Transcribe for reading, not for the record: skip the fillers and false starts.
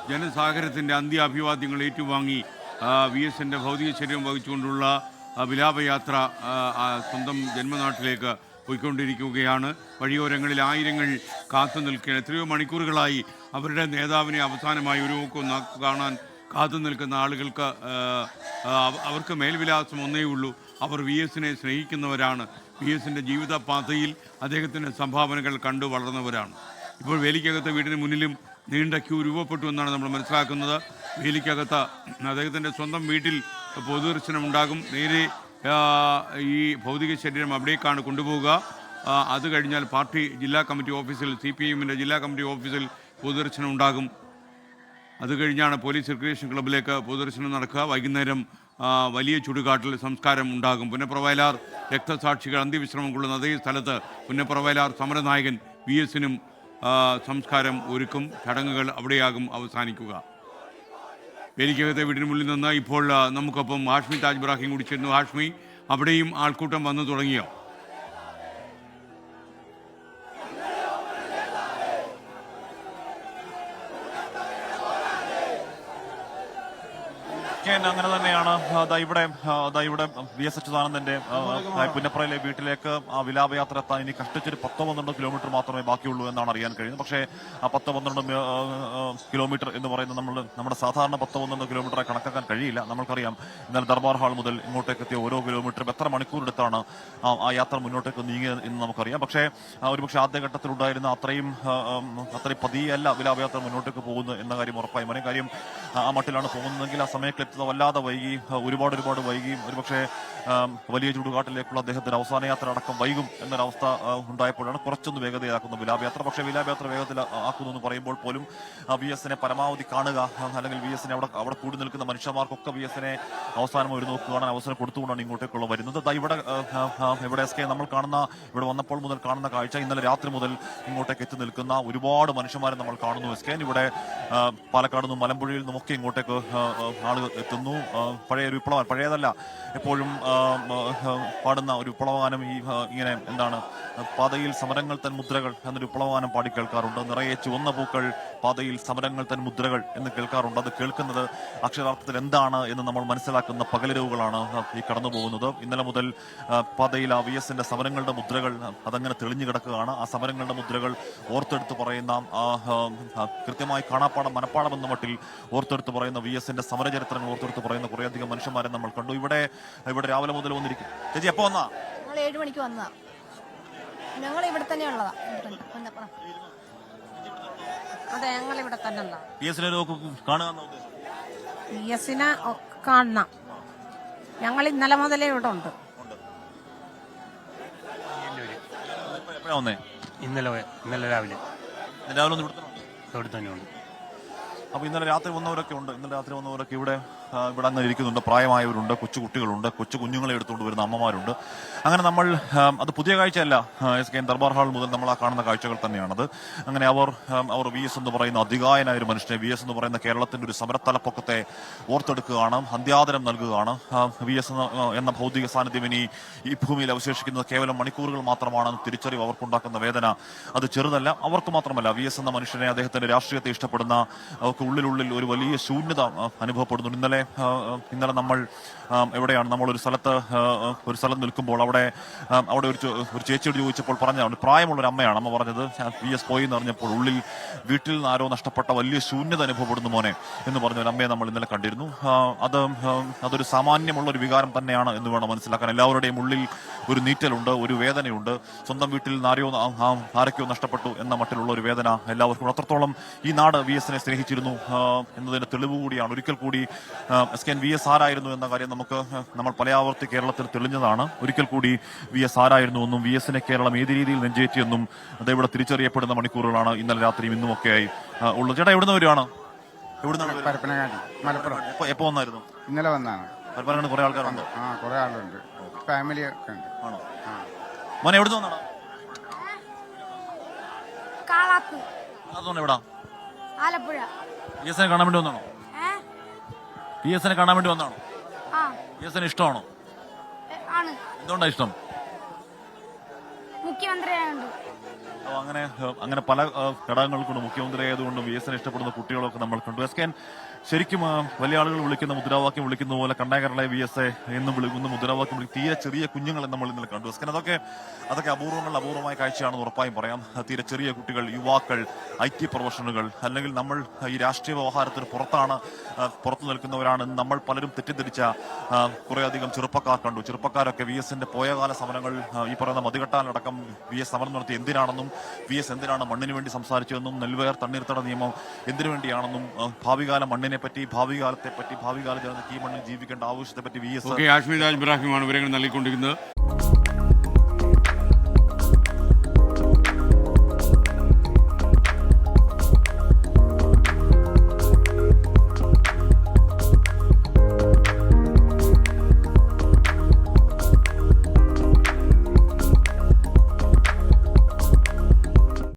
ജനസാഗരത്തിൻ്റെ അന്ത്യ അഭിവാദ്യങ്ങൾ ഏറ്റുവാങ്ങി VSൻ്റെ ഭൗതിക ശരീരം വഹിച്ചുകൊണ്ടുള്ള വിലാപയാത്ര സ്വന്തം ജന്മനാട്ടിലേക്ക് പോയിക്കൊണ്ടിരിക്കുകയാണ്. വഴിയോരങ്ങളിൽ ആയിരങ്ങൾ കാത്തു നിൽക്കുകയാണ്. എത്രയോ മണിക്കൂറുകളായി അവരുടെ നേതാവിനെ അവസാനമായി ഒരു നോക്കൊന്ന് കാണാൻ കാത്തു നിൽക്കുന്ന ആളുകൾക്ക് അവർക്ക് മേൽവിലാസം ഒന്നേ ഉള്ളൂ. അവർ VSനെ സ്നേഹിക്കുന്നവരാണ്. VSൻ്റെ ജീവിത പാതയിൽ അദ്ദേഹത്തിൻ്റെ സംഭാവനകൾ കണ്ടു വളർന്നവരാണ്. ഇപ്പോൾ വേലിക്കകത്ത് വീടിന് മുന്നിലും നീണ്ട ക്യൂ രൂപപ്പെട്ടു എന്നാണ് നമ്മൾ മനസ്സിലാക്കുന്നത്. വേലിക്കകത്ത് അദ്ദേഹത്തിൻ്റെ സ്വന്തം വീട്ടിൽ പൊതുദർശനം ഉണ്ടാകും. നേരെ ഈ ഭൗതിക ശരീരം അവിടേക്കാണ് കൊണ്ടുപോവുക. അത് കഴിഞ്ഞാൽ പാർട്ടി ജില്ലാ കമ്മിറ്റി ഓഫീസിൽ CPIMൻ്റെ ജില്ലാ കമ്മിറ്റി ഓഫീസിൽ പൊതുദർശനം ഉണ്ടാകും. അത് കഴിഞ്ഞാണ് പോലീസ് റിക്രിയേഷൻ ക്ലബ്ബിലേക്ക് പൊതുദർശനം നടക്കുക. വൈകുന്നേരം വലിയ ചുടുകാട്ടിൽ സംസ്കാരം ഉണ്ടാകും. പുന്നപ്ര-വയലാർ രക്തസാക്ഷികൾ അന്ത്യവിശ്രമം കൊള്ളുന്ന അതേ സ്ഥലത്ത് പുന്നപ്ര-വയലാർ സമരനായകൻ VSനും സംസ്കാരം ഒരുക്കും. ചടങ്ങുകൾ അവിടെയാകും അവസാനിക്കുക. വേലിക്കകത്തെ വീടിന് മുന്നിൽ നിന്ന് ഇപ്പോൾ നമുക്കൊപ്പം ഹാഷ്മി താജ് ഇബ്രാഹിം കൂടി ചേരുന്നു. ഹാഷ്മി, അവിടെയും ആൾക്കൂട്ടം വന്നു തുടങ്ങിയോ? അങ്ങനെ തന്നെയാണ്. ഇവിടെ VS അച്യുതാനന്ദന്റെ പുന്നപ്രയിലെ വീട്ടിലേക്ക് ആ വിലാപയാത്ര എത്താൻ ഇനി കഷ്ടിച്ചൊരു 10-12 കിലോമീറ്റർ മാത്രമേ ബാക്കിയുള്ളൂ എന്നാണ് അറിയാൻ കഴിയുന്നത്. പക്ഷേ ആ 10-12 കിലോമീറ്റർ എന്ന് പറയുന്നത് നമ്മുടെ സാധാരണ 10-12 കിലോമീറ്ററായി കണക്കാക്കാൻ കഴിയില്ല. നമ്മൾക്കറിയാം ഇന്നലെ ദർബാർ ഹാൾ മുതൽ ഇങ്ങോട്ടേക്ക് എത്തിയ ഓരോ കിലോമീറ്ററും എത്ര മണിക്കൂറെടുത്താണ് ആ യാത്ര മുന്നോട്ടേക്ക് നീങ്ങിയത് എന്ന് നമുക്കറിയാം. പക്ഷേ ഒരുപക്ഷെ ആദ്യഘട്ടത്തിലുണ്ടായിരുന്ന അത്രയും പതിയല്ല വിലാപയാത്ര മുന്നോട്ടേക്ക് പോകുന്നത് എന്ന കാര്യം ഉറപ്പായും അറിയാം. കാര്യം ആ മട്ടിലാണ് പോകുന്നതെങ്കിൽ ആ സമയത്ത് വല്ലാതെ വൈകി, ഒരുപാട് വൈകിയും ഒരുപക്ഷെ വലിയ ചുടുകാട്ടിലേക്കുള്ള അദ്ദേഹത്തിന്റെ അവസാന യാത്ര അടക്കം വൈകും എന്നൊരവസ്ഥ ഉണ്ടായപ്പോഴാണ് കുറച്ചൊന്ന് വേഗതയാക്കുന്ന വിലാപയാത്ര. പക്ഷേ വിലാപയാത്ര വേഗത്തിൽ ആക്കുന്നു എന്ന് പറയുമ്പോൾ പോലും VSനെ പരമാവധി കാണുക, അല്ലെങ്കിൽ VSനെ അവിടെ കൂടി നിൽക്കുന്ന മനുഷ്യന്മാർക്കൊക്കെ VSനെ അവസാനം ഒരു നോക്ക് കാണാൻ അവസരം കൊടുത്തുകൊണ്ടാണ് ഇങ്ങോട്ടേക്കുള്ള വരുന്നത്. ഇവിടെ SK നമ്മൾ കാണുന്ന, ഇവിടെ വന്നപ്പോൾ മുതൽ കാണുന്ന കാഴ്ച, ഇന്നലെ രാത്രി മുതൽ ഇങ്ങോട്ടേക്ക് എത്തി നിൽക്കുന്ന ഒരുപാട് മനുഷ്യന്മാരെ നമ്മൾ കാണുന്നു. SK ഇവിടെ പാലക്കാട് നിന്നും മലമ്പുഴയിൽ നിന്നുമൊക്കെ ഇങ്ങോട്ടേക്ക് ആളുകൾ എത്തുന്നു. പഴയ ഒരു വിപ്ലവം, പഴയതല്ല, എപ്പോഴും പാടുന്ന ഒരു വിപ്ലവഗാനം ഇങ്ങനെ എന്താണ്, പാതയിൽ സമരങ്ങൾ തൻ മുദ്രകൾ എന്നൊരു വിപ്ലവഗാനം പാടി കേൾക്കാറുണ്ട്. നിറയെ ചുവന്ന പൂക്കൾ, പാതയിൽ സമരങ്ങൾ തൻ മുദ്രകൾ എന്ന് കേൾക്കാറുണ്ട്. അത് കേൾക്കുന്നത് അക്ഷരാർത്ഥത്തിൽ എന്താണ് എന്ന് നമ്മൾ മനസ്സിലാക്കുന്ന പകലിരവുകളാണ് ഈ കടന്നു പോകുന്നത്. ഇന്നലെ മുതൽ പാതയിൽ ആ VSന്റെ സമരങ്ങളുടെ മുദ്രകൾ അതങ്ങനെ തെളിഞ്ഞു കിടക്കുകയാണ്. ആ സമരങ്ങളുടെ മുദ്രകൾ ഓർത്തെടുത്ത് പറയുന്ന, കൃത്യമായി കാണാപ്പാടം മനപ്പാടം എന്ന മട്ടിൽ ഓർത്തെടുത്ത് പറയുന്ന VSന്റെ സമരചരിത്രങ്ങൾ ഓർത്തെടുത്ത് പറയുന്ന കുറേയധികം മനുഷ്യന്മാരെ നമ്മൾ കണ്ടു. ഇവിടെ രാവിലെ മുതൽ വന്നിരിക്കും. ചേച്ചി എപ്പോ വന്നാ? 7 മണിക്ക് വന്നതാ. ഞങ്ങൾ ഇവിടെ തന്നെ ഉള്ളതാ. അതെ, ഞങ്ങൾ ഇവിടെ തന്നെ ഉള്ളതാ. VSനെ കാണണം. ഞങ്ങൾ ഇന്നലെ മുതലേ ഇവിടെ ഉണ്ട്. ഇന്നലെ രാവിലെ ഇവിടെ തന്നെയുണ്ട്. അപ്പൊ ഇന്നലെ രാത്രി വന്നവരൊക്കെ ഉണ്ട്. ഇന്നലെ രാത്രി വന്നവരൊക്കെ ഇവിടെ അങ്ങനെ ഇരിക്കുന്നുണ്ട്. പ്രായമായവരുണ്ട്, കൊച്ചുകുട്ടികളുണ്ട്, കൊച്ചു കുഞ്ഞുങ്ങളെ എടുത്തുകൊണ്ട് വരുന്ന അമ്മമാരുണ്ട്. അങ്ങനെ നമ്മൾ, അത് പുതിയ കാഴ്ചയല്ല. SK ദർബാർ ഹാൾ മുതൽ നമ്മൾ ആ കാണുന്ന കാഴ്ചകൾ തന്നെയാണത്. അങ്ങനെ അവർ VS എന്ന് പറയുന്ന അതികായനായ ഒരു മനുഷ്യനെ, VS എന്ന് പറയുന്ന കേരളത്തിന്റെ ഒരു സമരത്തലപ്പൊക്കത്തെ ഓർത്തെടുക്കുകയാണ്, അന്ത്യാദരം നൽകുകയാണ്. VS എന്ന ഭൗതിക സാന്നിധ്യം ഇനി ഈ ഭൂമിയിൽ അവശേഷിക്കുന്നത് കേവലം മണിക്കൂറുകൾ മാത്രമാണ്. തിരിച്ചറിവ് അവർക്കുണ്ടാക്കുന്ന വേദന അത് ചെറുതല്ല. അവർക്ക് മാത്രമല്ല, VS എന്ന മനുഷ്യനെ, അദ്ദേഹത്തിന്റെ രാഷ്ട്രീയത്തെ ഇഷ്ടപ്പെടുന്ന അവർക്ക് ഉള്ളിൽ ഒരു വലിയ ശൂന്യത അനുഭവപ്പെടുന്നുണ്ട്. ഇന്നലെ നമ്മൾ എവിടെയാണ്, നമ്മളൊരു സ്ഥലത്ത് നിൽക്കുമ്പോൾ അവിടെ ഒരു ചേച്ചിയോട് ചോദിച്ചപ്പോൾ പറഞ്ഞതാണ്, പ്രായമുള്ളൊരു അമ്മയാണ്. അമ്മ പറഞ്ഞത്, VS പോയി എന്ന് പറഞ്ഞപ്പോൾ ഉള്ളിൽ വീട്ടിൽ നിന്ന് ആരോ നഷ്ടപ്പെട്ട വലിയ ശൂന്യത അനുഭവപ്പെടുന്നു മോനെ എന്ന് പറഞ്ഞ ഒരു അമ്മയെ നമ്മൾ ഇന്നലെ കണ്ടിരുന്നു. അതൊരു സാമാന്യമുള്ള ഒരു വികാരം തന്നെയാണ് എന്ന് വേണം മനസ്സിലാക്കാൻ. എല്ലാവരുടെയും ഉള്ളിൽ ഒരു നീറ്റലുണ്ട്, ഒരു വേദനയുണ്ട്. സ്വന്തം വീട്ടിൽ നിന്ന് ആരൊക്കെയോ നഷ്ടപ്പെട്ടു എന്ന മട്ടിലുള്ള ഒരു വേദന എല്ലാവർക്കും. അത്രത്തോളം ഈ നാട് VSനെ സ്നേഹിച്ചിരുന്നു എന്നതിന്റെ തെളിവ് കൂടിയാണ്. ഒരിക്കൽ കൂടി SK VS ആരായിരുന്നു എന്ന കാര്യം നമ്മൾ പലയാവർത്തി കേരളത്തിൽ തെളിഞ്ഞതാണ്. ഒരിക്കൽ കൂടി VS ആരായിരുന്നു എന്നും VSനെ കേരളം ഏത് രീതിയിൽ നെഞ്ചേറ്റിയെന്നും ഇവിടെ തിരിച്ചറിയപ്പെടുന്ന മണിക്കൂറുകളാണ് ഇന്നലെ രാത്രിയും ഇന്നുമൊക്കെയായി ഉള്ളത്. ചേട്ടാ, എവിടുന്ന് വരുവാണ്? പരപ്പനങ്ങാടി, മലപ്പുറം. എപ്പോ വന്നായിരുന്നു? ഇന്നലെ വന്നാണ്. പരപ്പനങ്ങാടി കുറെ ആൾക്കാരുണ്ട്? കുറെ ആളുണ്ട്, ഫാമിലി ഒക്കെ ഉണ്ട്. ആണോ? മോനെ എവിടുന്ന് വന്നാണ്? എവിടാ? ആലപ്പുഴ. VSനെ കാണാൻ വേണ്ടി വന്നാണോ? VSനെ കാണാൻ വേണ്ടി വന്നാണോ? VSനെ ഇഷ്ടമാണോ? ആണ്. എന്തുകൊണ്ടാ ഇഷ്ടം? മുഖ്യമന്ത്രിയായോണ്ട്. അങ്ങനെ പല ഘടകങ്ങൾ കൊണ്ട് മുഖ്യമന്ത്രി ആയതുകൊണ്ടും വി എസിനെ ഇഷ്ടപ്പെടുന്ന കുട്ടികളൊക്കെ നമ്മൾ കണ്ടു. എസ് കെ ശരിക്കും വലിയ ആളുകൾ വിളിക്കുന്ന മുദ്രാവാക്യം വിളിക്കുന്ന പോലെ കണ്ണാകരളെ വി എസ് എ എന്നും വിളിക്കുന്ന മുദ്രാവാക്യം തീരെ ചെറിയ കുഞ്ഞുങ്ങളെ നമ്മൾ ഇന്നലെ കണ്ടു. എസ് കെ അതൊക്കെ അപൂർവമായ കാഴ്ചയാണെന്ന് ഉറപ്പായും പറയാം. തീരെ ചെറിയ കുട്ടികൾ, യുവാക്കൾ, IT പ്രൊഫഷണലുകൾ, അല്ലെങ്കിൽ നമ്മൾ ഈ രാഷ്ട്രീയ വ്യവഹാരത്തിന് പുറത്തു നിൽക്കുന്നവരാണ് നമ്മൾ പലരും തെറ്റിദ്ധരിച്ച കുറേയധികം ചെറുപ്പക്കാർ കണ്ടു. ചെറുപ്പക്കാരൊക്കെ വി എസിന്റെ പോയകാല സമരങ്ങൾ, ഈ പറയുന്ന മതികെട്ടാനടക്കം വി എസ് സമരം നടത്തി എന്തിനാണെന്നും വി എസ് എന്തിനാണ് മണ്ണിന് വേണ്ടി സംസാരിച്ചതെന്നും നെൽവയർ തണ്ണീർത്തട നിയമം എന്തിനു വേണ്ടിയാണെന്നും ഭാവികാല മണ്ണിനെ പറ്റി, ഭാവി കാല ജനതയ്ക്ക് ഈ മണ്ണിൽ ജീവിക്കേണ്ട ആവശ്യത്തെ പറ്റി വി എസ് ആശ്മി രാജ് ഇബ്രാഹിമാണ് വിവരങ്ങൾ നൽകിക്കൊണ്ടിരിക്കുന്നത്.